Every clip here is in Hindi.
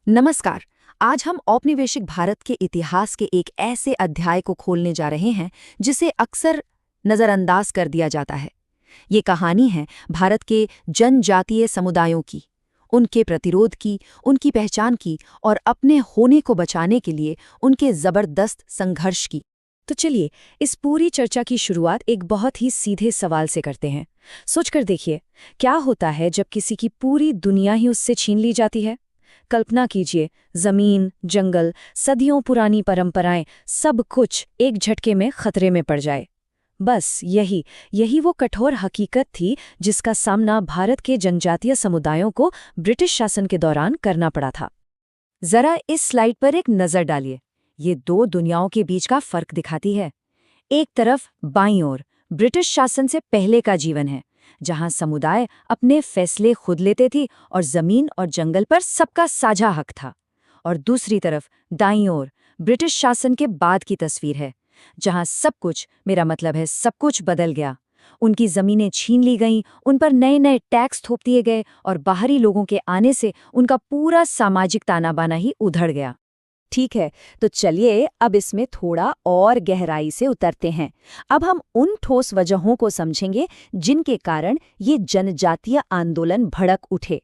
नमस्कार। आज हम औपनिवेशिक भारत के इतिहास के एक ऐसे अध्याय को खोलने जा रहे हैं जिसे अक्सर नज़रअंदाज कर दिया जाता है। ये कहानी है भारत के जनजातीय समुदायों की, उनके प्रतिरोध की, उनकी पहचान की और अपने होने को बचाने के लिए उनके जबरदस्त संघर्ष की। तो चलिए इस पूरी चर्चा की शुरुआत एक बहुत ही सीधे सवाल से करते हैं। सोचकर देखिए, क्या होता है जब किसी की पूरी दुनिया ही उससे छीन ली जाती है। कल्पना कीजिए, जमीन, जंगल, सदियों पुरानी परंपराएं, सब कुछ एक झटके में खतरे में पड़ जाए। बस यही यही वो कठोर हकीकत थी जिसका सामना भारत के जनजातीय समुदायों को ब्रिटिश शासन के दौरान करना पड़ा था। जरा इस स्लाइड पर एक नज़र डालिए। ये दो दुनियाओं के बीच का फर्क दिखाती है। एक तरफ बाईं ओर ब्रिटिश शासन से पहले का जीवन है, जहां समुदाय अपने फैसले खुद लेते थे और जमीन और जंगल पर सबका साझा हक था। और दूसरी तरफ दाईं ओर ब्रिटिश शासन के बाद की तस्वीर है, जहां सब कुछ, मेरा मतलब है सब कुछ, बदल गया। उनकी जमीनें छीन ली गईं, उन पर नए नए टैक्स थोप दिए गए और बाहरी लोगों के आने से उनका पूरा सामाजिक ताना बाना ही उधड़ गया। ठीक है, तो चलिए अब इसमें थोड़ा और गहराई से उतरते हैं। अब हम उन ठोस वजहों को समझेंगे जिनके कारण ये जनजातीय आंदोलन भड़क उठे।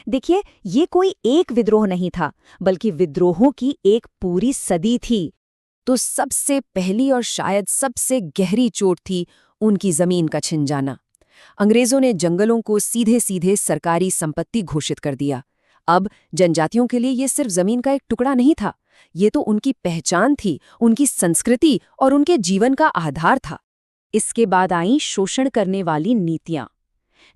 देखिए, ये कोई एक विद्रोह नहीं था, बल्कि विद्रोहों की एक पूरी सदी थी। तो सबसे पहली और शायद सबसे गहरी चोट थी उनकी जमीन का छिन जाना। अंग्रेजों ने जंगलों को सीधे सीधे सरकारी संपत्ति घोषित कर दिया। अब जनजातियों के लिए ये सिर्फ जमीन का एक टुकड़ा नहीं था, ये तो उनकी पहचान थी, उनकी संस्कृति और उनके जीवन का आधार था। इसके बाद आईं शोषण करने वाली नीतियां,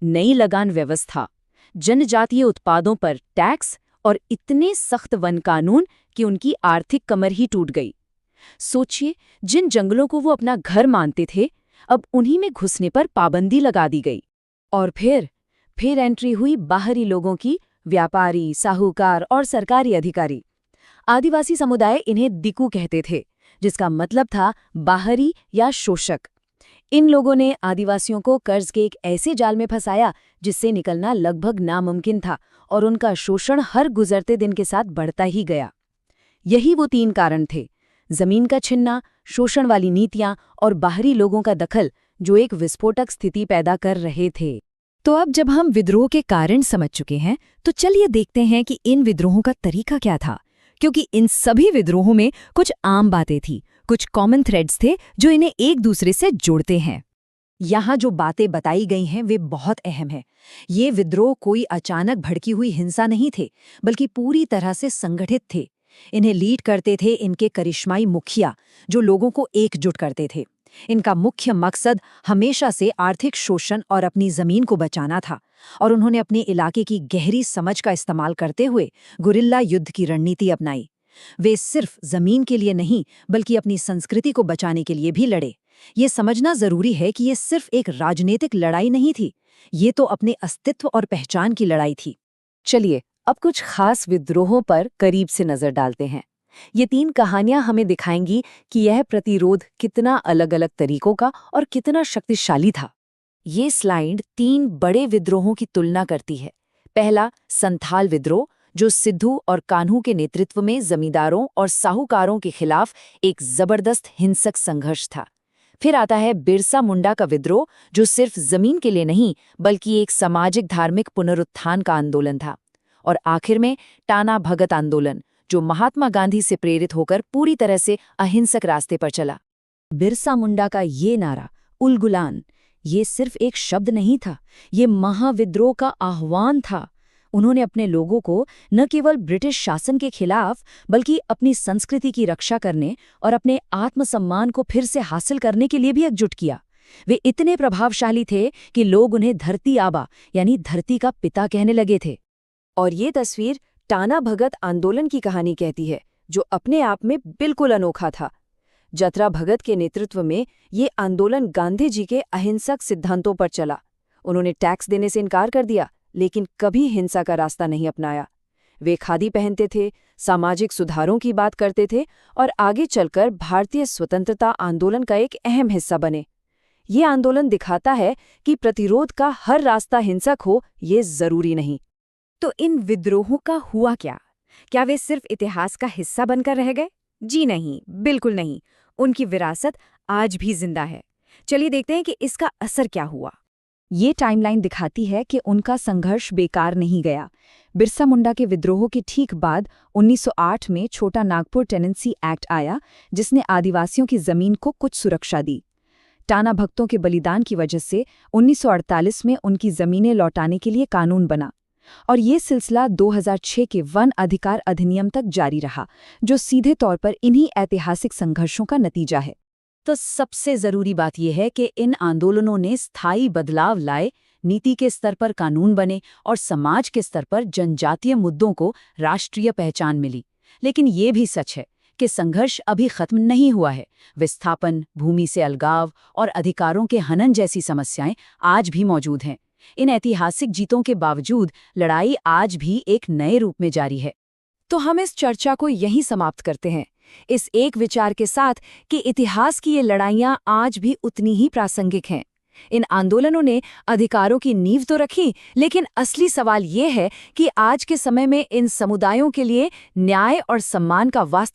नई लगान व्यवस्था, जनजातीय उत्पादों पर टैक्स और इतने सख्त वन कानून कि उनकी आर्थिक कमर ही टूट गई। सोचिए, जिन जंगलों को वो अपना घर मानते थे, अब उन्हीं में घुसने पर पाबंदी लगा दी गई। और फिर एंट्री हुई बाहरी लोगों की, व्यापारी, साहूकार और सरकारी अधिकारी। आदिवासी समुदाय इन्हें दिकू कहते थे, जिसका मतलब था बाहरी या शोषक। इन लोगों ने आदिवासियों को कर्ज के एक ऐसे जाल में फंसाया जिससे निकलना लगभग नामुमकिन था, और उनका शोषण हर गुजरते दिन के साथ बढ़ता ही गया। यही वो तीन कारण थे: जमीन का छिनना, शोषण वाली नीतियां और बाहरी लोगों का दखल, जो एक विस्फोटक स्थिति पैदा कर रहे थे। तो अब जब हम विद्रोह के कारण समझ चुके हैं, तो चलिए देखते हैं कि इन विद्रोहों का तरीका क्या था। क्योंकि इन सभी विद्रोहों में कुछ आम बातें थी, कुछ कॉमन थ्रेड्स थे जो इन्हें एक दूसरे से जोड़ते हैं। यहाँ जो बातें बताई गई हैं वे बहुत अहम हैं। ये विद्रोह कोई अचानक भड़की हुई हिंसा नहीं थे, बल्कि पूरी तरह से संगठित थे। इन्हें लीड करते थे इनके करिश्माई मुखिया, जो लोगों को एकजुट करते थे। इनका मुख्य मकसद हमेशा से आर्थिक शोषण और अपनी जमीन को बचाना था, और उन्होंने अपने इलाके की गहरी समझ का इस्तेमाल करते हुए गुरिल्ला युद्ध की रणनीति अपनाई। वे सिर्फ जमीन के लिए नहीं, बल्कि अपनी संस्कृति को बचाने के लिए भी लड़े। ये समझना जरूरी है कि ये सिर्फ एक राजनीतिक लड़ाई नहीं थी, ये तो अपने अस्तित्व और पहचान की लड़ाई थी। चलिए अब कुछ खास विद्रोहों पर करीब से नजर डालते हैं। ये तीन कहानियां हमें दिखाएंगी कि यह प्रतिरोध कितना अलग-अलग तरीकों का और कितना शक्तिशाली था। ये स्लाइड तीन बड़े विद्रोहों की तुलना करती है। पहला, संथाल विद्रोह, जो सिद्धू और कान्हू के नेतृत्व में जमींदारों और साहूकारों के खिलाफ एक जबरदस्त हिंसक संघर्ष था। फिर आता है बिरसा मुंडा का विद्रोह, जो सिर्फ जमीन के लिए नहीं, बल्कि एक सामाजिक धार्मिक पुनरुत्थान का आंदोलन था। और आखिर में टाना भगत आंदोलन, जो महात्मा गांधी से प्रेरित होकर पूरी तरह से अहिंसक रास्ते पर चला। बिरसा मुंडा का ये नारा, उल गुलान, ये सिर्फ एक शब्द नहीं था, ये महाविद्रोह का आह्वान था। उन्होंने अपने लोगों को न केवल ब्रिटिश शासन के खिलाफ, बल्कि अपनी संस्कृति की रक्षा करने और अपने आत्मसम्मान को फिर से हासिल करने के लिए भी एकजुट किया। वे इतने प्रभावशाली थे कि लोग उन्हें धरती आबा, यानी धरती का पिता, कहने लगे थे। और ये तस्वीर टाना भगत आंदोलन की कहानी कहती है, जो अपने आप में बिल्कुल अनोखा था। जतरा भगत के नेतृत्व में ये आंदोलन गांधी जी के अहिंसक सिद्धांतों पर चला। उन्होंने टैक्स देने से इनकार कर दिया, लेकिन कभी हिंसा का रास्ता नहीं अपनाया। वे खादी पहनते थे, सामाजिक सुधारों की बात करते थे और आगे चलकर भारतीय स्वतंत्रता आंदोलन का एक अहम हिस्सा बने। ये आंदोलन दिखाता है कि प्रतिरोध का हर रास्ता हिंसक हो, ये जरूरी नहीं। तो इन विद्रोहों का हुआ क्या? क्या वे सिर्फ इतिहास का हिस्सा बनकर रह गए? जी नहीं, बिल्कुल नहीं। उनकी विरासत आज भी जिंदा है। चलिए देखते हैं कि इसका असर क्या हुआ। ये टाइमलाइन दिखाती है कि उनका संघर्ष बेकार नहीं गया। बिरसा मुंडा के विद्रोह के ठीक बाद 1908 में छोटा नागपुर टेनेंसी एक्ट आया, जिसने आदिवासियों की जमीन को कुछ सुरक्षा दी। टाना भक्तों के बलिदान की वजह से 1948 में उनकी जमीनें लौटाने के लिए कानून बना, और ये सिलसिला 2006 के वन अधिकार अधिनियम तक जारी रहा, जो सीधे तौर पर इन्हीं ऐतिहासिक संघर्षों का नतीजा है। तो सबसे जरूरी बात यह है कि इन आंदोलनों ने स्थायी बदलाव लाए, नीति के स्तर पर कानून बने और समाज के स्तर पर जनजातीय मुद्दों को राष्ट्रीय पहचान मिली। लेकिन ये भी सच है कि संघर्ष अभी खत्म नहीं हुआ है। विस्थापन, भूमि से अलगाव और अधिकारों के हनन जैसी समस्याएं आज भी मौजूद हैं। इन ऐतिहासिक जीतों के बावजूद लड़ाई आज भी एक नए रूप में जारी है। तो हम इस चर्चा को यहीं समाप्त करते हैं, इस एक विचार के साथ कि इतिहास की ये लड़ाइयां आज भी उतनी ही प्रासंगिक हैं। इन आंदोलनों ने अधिकारों की नींव तो रखी, लेकिन असली सवाल ये है कि आज के समय में इन समुदायों के लिए न्याय और सम्मान का वास्तव